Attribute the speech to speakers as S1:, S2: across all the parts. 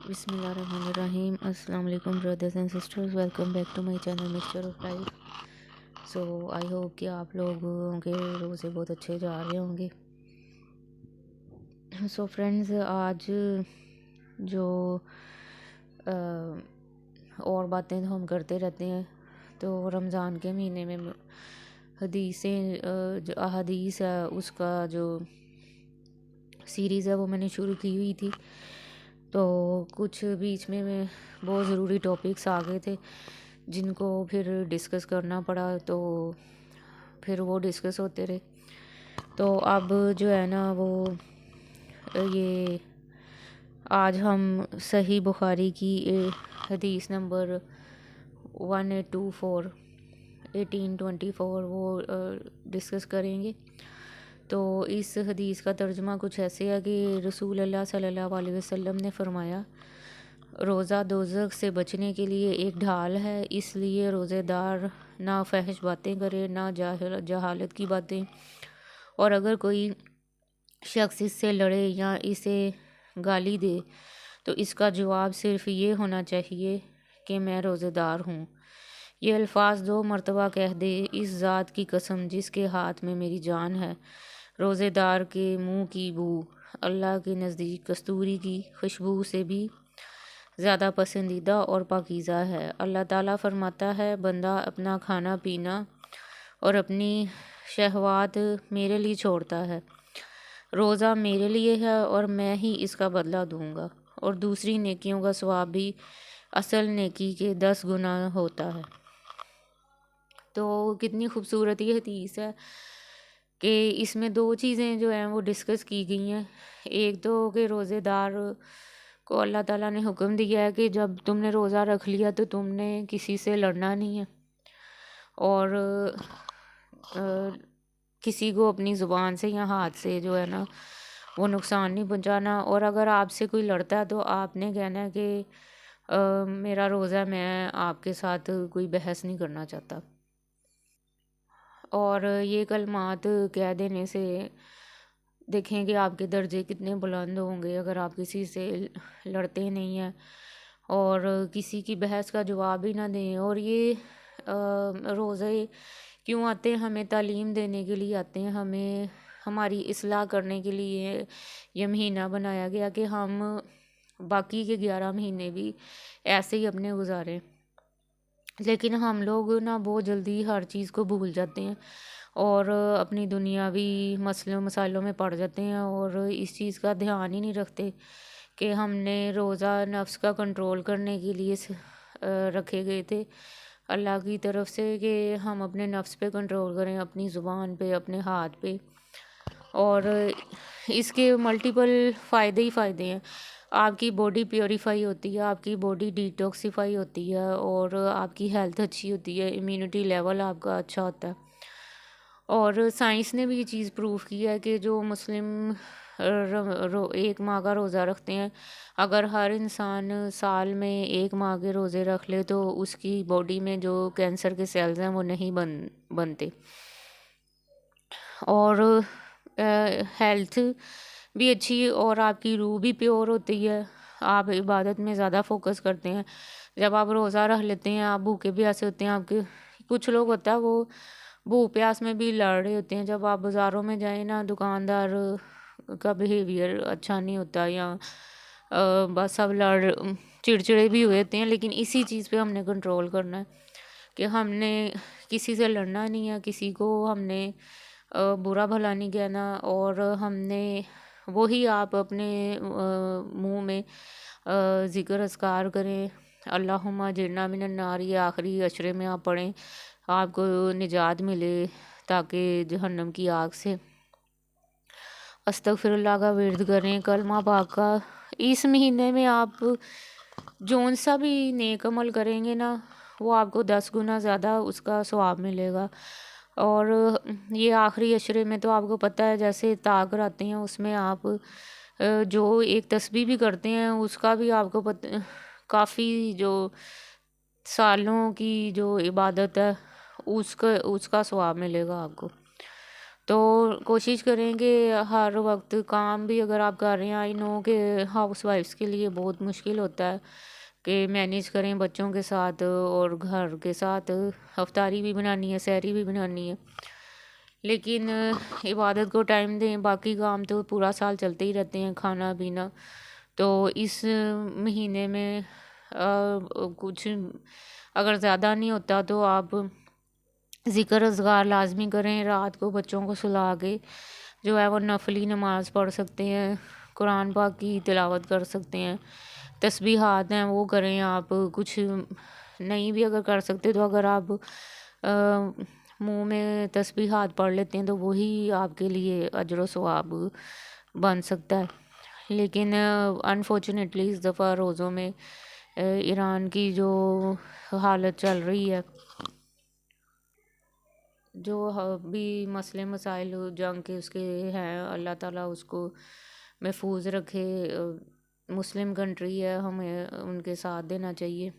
S1: بسم اللہ الرحمن الرحیم. السلام علیکم brothers and sisters, welcome back to my channel Mister of Life. So I hope کہ آپ لوگوں کے روزے بہت اچھے جا رہے ہوں گے. سو فرینڈز, آج جو اور باتیں ہم کرتے رہتے ہیں, تو رمضان کے مہینے میں جو احادیث ہے اس کا جو سیریز ہے وہ میں نے شروع کی ہوئی تھی. تو کچھ بیچ میں بہت ضروری ٹاپکس آ گئے تھے جن کو پھر ڈسکس کرنا پڑا, تو پھر وہ ڈسکس ہوتے رہے. تو اب جو ہے نا وہ یہ آج ہم صحیح بخاری کی حدیث نمبر 1824 وہ ڈسکس کریں گے. تو اس حدیث کا ترجمہ کچھ ایسے ہے کہ رسول اللہ صلی اللہ علیہ وسلم نے فرمایا, روزہ دوزخ سے بچنے کے لیے ایک ڈھال ہے, اس لیے روزے دار نہ فحش باتیں کرے نہ جہالت کی باتیں, اور اگر کوئی شخص اس سے لڑے یا اسے گالی دے تو اس کا جواب صرف یہ ہونا چاہیے کہ میں روزے دار ہوں. یہ الفاظ 2 مرتبہ کہہ دے, اس ذات کی قسم جس کے ہاتھ میں میری جان ہے, روزے دار کے منہ کی بو اللہ کے نزدیک کستوری کی خوشبو سے بھی زیادہ پسندیدہ اور پاکیزہ ہے. اللہ تعالیٰ فرماتا ہے, بندہ اپنا کھانا پینا اور اپنی شہوات میرے لیے چھوڑتا ہے, روزہ میرے لیے ہے اور میں ہی اس کا بدلہ دوں گا, اور دوسری نیکیوں کا ثواب بھی اصل نیکی کے 10 گنا ہوتا ہے. تو کتنی خوبصورت یہ حدیث ہے کہ اس میں 2 چیزیں جو ہیں وہ ڈسکس کی گئی ہیں. ایک تو کہ روزے دار کو اللہ تعالیٰ نے حکم دیا ہے کہ جب تم نے روزہ رکھ لیا تو تم نے کسی سے لڑنا نہیں ہے, اور کسی کو اپنی زبان سے یا ہاتھ سے جو ہے نا وہ نقصان نہیں پہنچانا, اور اگر آپ سے کوئی لڑتا ہے تو آپ نے کہنا ہے کہ میرا روزہ, میں آپ کے ساتھ کوئی بحث نہیں کرنا چاہتا. اور یہ کلمات کہہ دینے سے دیکھیں کہ آپ کے درجے کتنے بلند ہوں گے اگر آپ کسی سے لڑتے نہیں ہیں اور کسی کی بحث کا جواب ہی نہ دیں. اور یہ روزے کیوں آتے ہیں؟ ہمیں تعلیم دینے کے لیے آتے ہیں, ہمیں ہماری اصلاح کرنے کے لیے یہ مہینہ بنایا گیا کہ ہم باقی کے 11 مہینے بھی ایسے ہی اپنے گزاریں. لیکن ہم لوگ نا بہت جلدی ہر چیز کو بھول جاتے ہیں اور اپنی دنیاوی مسئلوں مسائلوں میں پڑ جاتے ہیں, اور اس چیز کا دھیان ہی نہیں رکھتے کہ ہم نے روزہ نفس کا کنٹرول کرنے کے لیے رکھے گئے تھے اللہ کی طرف سے, کہ ہم اپنے نفس پہ کنٹرول کریں, اپنی زبان پہ, اپنے ہاتھ پہ. اور اس کے ملٹیپل فائدے ہی فائدے ہیں. آپ کی باڈی پیوریفائی ہوتی ہے, آپ کی باڈی ڈیٹاکسیفائی ہوتی ہے, اور آپ کی ہیلتھ اچھی ہوتی ہے, امیونٹی لیول آپ کا اچھا ہوتا ہے. اور سائنس نے بھی یہ چیز پروف کی ہے کہ جو مسلم 1 ماہ کا روزہ رکھتے ہیں, اگر ہر انسان سال میں 1 ماہ کے روزے رکھ لے تو اس کی باڈی میں جو کینسر کے سیلز ہیں وہ نہیں بنتے, اور ہیلتھ بھی اچھی, اور آپ کی روح بھی پیور ہوتی ہے, آپ عبادت میں زیادہ فوکس کرتے ہیں. جب آپ روزہ رکھ لیتے ہیں آپ بھوکے پیاسے ہوتے ہیں. آپ کے کچھ لوگ ہوتا ہے وہ بھوک پیاس میں بھی لڑ رہے ہوتے ہیں, جب آپ بازاروں میں جائیں نا دکاندار کا بیہیویئر اچھا نہیں ہوتا, یا بس سب چڑچڑے بھی ہوئے ہوتے ہیں. لیکن اسی چیز پہ ہم نے کنٹرول کرنا ہے کہ ہم نے کسی سے لڑنا نہیں ہے, کسی کو ہم نے برا بھلا نہیں کہنا, اور ہم نے وہی آپ اپنے منہ میں ذکر اذکار کریں, اللہم اجرنا من النار, یہ آخری اشرے میں آپ پڑھیں, آپ کو نجات ملے تاکہ جہنم کی آگ سے. استغفر اللہ کا ورد کریں, کلمہ پاک کا. اس مہینے میں آپ جون سا بھی نیک عمل کریں گے نا وہ آپ کو 10 گنا زیادہ اس کا ثواب ملے گا. اور یہ آخری اشرے میں تو آپ کو پتہ ہے جیسے طاق آتے ہیں, اس میں آپ جو ایک تسبیح بھی کرتے ہیں اس کا بھی آپ کو کافی جو سالوں کی جو عبادت ہے اس کا ثواب ملے گا آپ کو. تو کوشش کریں کہ ہر وقت کام بھی اگر آپ کر رہے ہیں، آئی نو کہ ہاؤس وائفس کے لیے بہت مشکل ہوتا ہے کہ مینیج کریں بچوں کے ساتھ اور گھر کے ساتھ، افطاری بھی بنانی ہے، سحری بھی بنانی ہے، لیکن عبادت کو ٹائم دیں، باقی کام تو پورا سال چلتے ہی رہتے ہیں، کھانا پینا۔ تو اس مہینے میں کچھ اگر زیادہ نہیں ہوتا تو آپ ذکر اذکار لازمی کریں، رات کو بچوں کو سلا کے جو ہے وہ نفلی نماز پڑھ سکتے ہیں، قرآن پاک کی تلاوت کر سکتے ہیں، تسبیحات ہیں وہ کریں۔ آپ کچھ نہیں بھی اگر کر سکتے تو اگر آپ منہ میں تسبیحات پڑھ لیتے ہیں تو وہی آپ کے لیے اجر و ثواب بن سکتا ہے۔ لیکن انفارچونیٹلی اس دفعہ روزوں میں ایران کی جو حالت چل رہی ہے، جو بھی مسئلے مسائل جنگ کے اس کے ہیں، اللہ تعالیٰ اس کو محفوظ رکھے۔ مسلم کنٹری ہے، ہمیں ان کے ساتھ دینا چاہیے،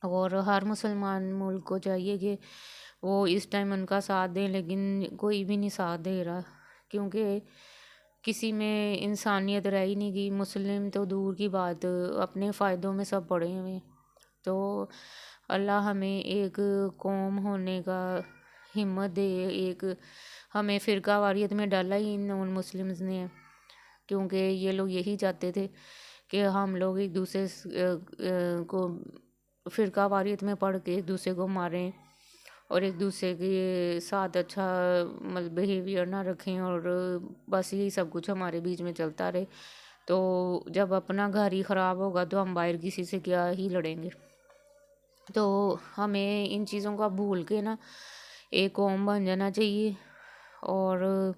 S1: اور ہر مسلمان ملک کو چاہیے کہ وہ اس ٹائم ان کا ساتھ دیں، لیکن کوئی بھی نہیں ساتھ دے رہا، کیونکہ کسی میں انسانیت رہ ہی نہیں گئی۔ مسلم تو دور کی بات، اپنے فائدوں میں سب پڑے ہوئے ہیں۔ تو اللہ ہمیں ایک قوم ہونے کا ہمت دے۔ ایک ہمیں فرقہ واریت میں ڈالا ہی نان مسلمز نے، کیونکہ یہ لوگ یہی چاہتے تھے کہ ہم لوگ ایک دوسرے کو فرقہ واریت میں پڑھ کے ایک دوسرے کو ماریں اور ایک دوسرے کے ساتھ اچھا بیہیویئر نہ رکھیں، اور بس یہی سب کچھ ہمارے بیچ میں چلتا رہے۔ تو جب اپنا گھر ہی خراب ہوگا تو ہم باہر کسی سے کیا ہی لڑیں گے۔ تو ہمیں ان چیزوں کو بھول کے نا ایک قوم بن جانا چاہیے، اور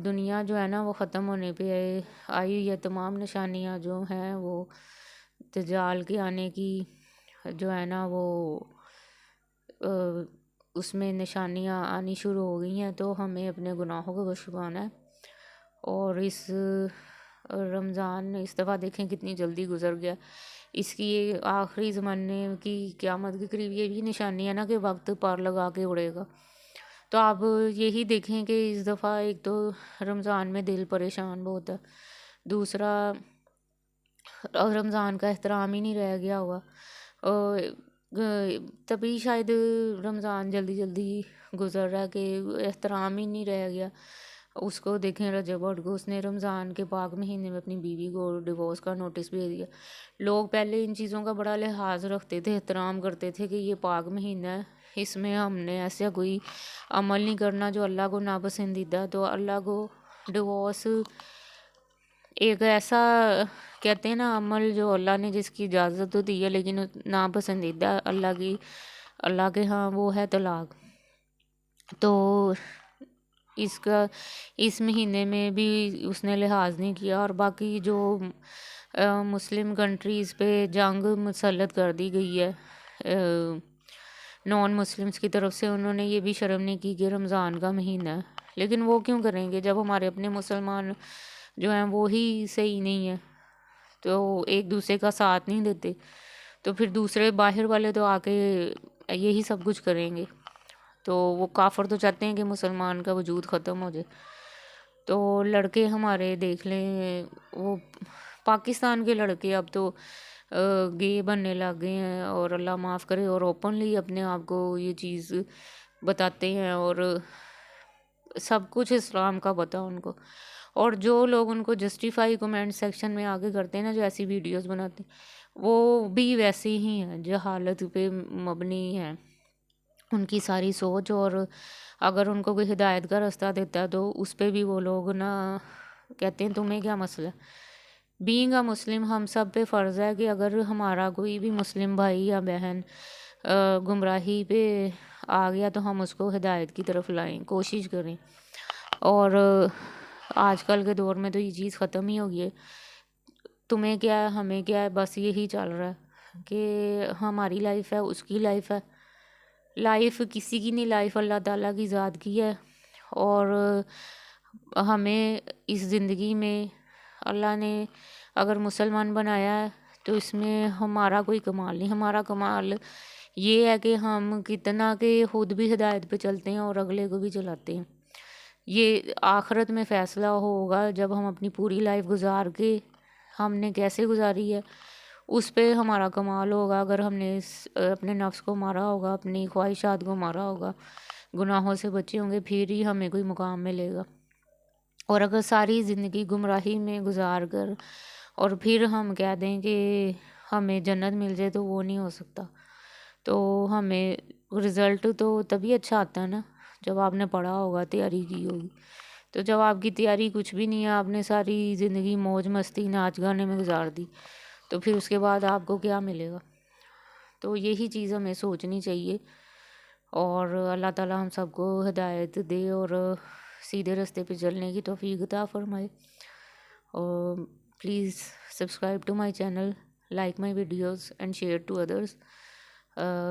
S1: دنیا جو ہے نا وہ ختم ہونے پہ آئی ہوئی ہے۔ تمام نشانیاں جو ہیں وہ دجال کے آنے کی جو ہے نا وہ اس میں نشانیاں آنی شروع ہو گئی ہیں، تو ہمیں اپنے گناہوں کو پچھتانا ہے۔ اور اس رمضان اس دفعہ دیکھیں کتنی جلدی گزر گیا۔ اس کی آخری زمانے کی قیامت کے قریب یہ بھی نشانی ہے نا کہ وقت پار لگا کے اڑے گا۔ تو آپ یہی دیکھیں کہ اس دفعہ ایک تو رمضان میں دل پریشان بہت ہے، دوسرا رمضان کا احترام ہی نہیں رہ گیا ہوا، تبھی شاید رمضان جلدی جلدی گزر رہا ہے کہ احترام ہی نہیں رہ گیا۔ اس کو دیکھیں رجب بھٹ کو، اس نے رمضان کے پاک مہینے میں اپنی بیوی کو ڈیورس کا نوٹس بھیج دیا۔ لوگ پہلے ان چیزوں کا بڑا لحاظ رکھتے تھے، احترام کرتے تھے کہ یہ پاک مہینہ ہے، اس میں ہم نے ایسا کوئی عمل نہیں کرنا جو اللہ کو ناپسندیدہ۔ تو اللہ کو ڈیورس ایک ایسا کہتے ہیں نا عمل جو اللہ نے جس کی اجازت تو دی ہے لیکن ناپسندیدہ اللہ کے ہاں وہ ہے طلاق۔ تو اس مہینے میں بھی اس نے لحاظ نہیں کیا، اور باقی جو مسلم کنٹریز پہ جنگ مسلط کر دی گئی ہے نان مسلمس کی طرف سے، انہوں نے یہ بھی شرم نہیں کی کہ رمضان کا مہینہ ہے۔ لیکن وہ کیوں کریں گے جب ہمارے اپنے مسلمان جو ہیں وہی صحیح نہیں ہیں، تو ایک دوسرے کا ساتھ نہیں دیتے، تو پھر دوسرے باہر والے تو آ کے یہی سب کچھ کریں گے۔ تو وہ کافر تو چاہتے ہیں کہ مسلمان کا وجود ختم ہو جائے۔ تو لڑکے ہمارے دیکھ لیں، وہ پاکستان کے لڑکے اب تو گے بننے لگ گئے ہیں، اور اللہ معاف کرے، اور اوپنلی اپنے آپ کو یہ چیز بتاتے ہیں، اور سب کچھ اسلام کا پتہ ان کو۔ اور جو لوگ ان کو جسٹیفائی کمنٹ سیکشن میں آگے کرتے ہیں نا، جو ایسی ویڈیوز بناتے ہیں، وہ بھی ویسے ہی ہیں، جہالت پہ مبنی ہیں ان کی ساری سوچ، اور اگر ان کو کوئی ہدایت کا راستہ دیتا ہے تو اس پہ بھی وہ لوگ نا کہتے ہیں تمہیں کیا مسئلہ ہے۔ بینگ اے مسلم ہم سب پہ فرض ہے کہ اگر ہمارا کوئی بھی مسلم بھائی یا بہن گمراہی پہ آ گیا تو ہم اس کو ہدایت کی طرف لائیں، کوشش کریں۔ اور آج کل کے دور میں تو یہ چیز ختم ہی ہو گئی ہے، تمہیں کیا ہے ہمیں کیا ہے، بس یہی چل رہا ہے کہ ہماری لائف ہے اس کی لائف ہے، لائف کسی کی نہیں، لائف اللہ تعالیٰ کی ذات کی ہے۔ اور ہمیں اس زندگی میں اللہ نے اگر مسلمان بنایا ہے تو اس میں ہمارا کوئی کمال نہیں، ہمارا کمال یہ ہے کہ ہم کتنا کہ خود بھی ہدایت پہ چلتے ہیں اور اگلے کو بھی چلاتے ہیں. یہ آخرت میں فیصلہ ہوگا جب ہم اپنی پوری لائف گزار کے ہم نے کیسے گزاری ہے اس پہ ہمارا کمال ہوگا. اگر ہم نے اپنے نفس کو مارا ہوگا، اپنی خواہشات کو مارا ہوگا، گناہوں سے بچے ہوں گے، پھر ہی ہمیں کوئی مقام ملے گا. اور اگر ساری زندگی گمراہی میں گزار کر اور پھر ہم کہہ دیں کہ ہمیں جنت مل جائے تو وہ نہیں ہو سکتا. تو ہمیں رزلٹ تو تبھی اچھا آتا ہے نا جب آپ نے پڑھا ہوگا، تیاری کی ہوگی. تو جب آپ کی تیاری کچھ بھی نہیں ہے، آپ نے ساری زندگی موج مستی ناچ گانے میں گزار دی، تو پھر اس کے بعد آپ کو کیا ملے گا؟ تو یہی چیز ہمیں سوچنی چاہیے. اور اللہ تعالیٰ ہم سب کو ہدایت دے اور سیدھے راستے پہ چلنے کی توفیق عطا فرمائے. اور please subscribe to my channel, like my videos and share to others.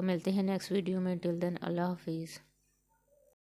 S1: ملتے ہیں نیکسٹ ویڈیو میں. ٹل دین اللہ حافظ.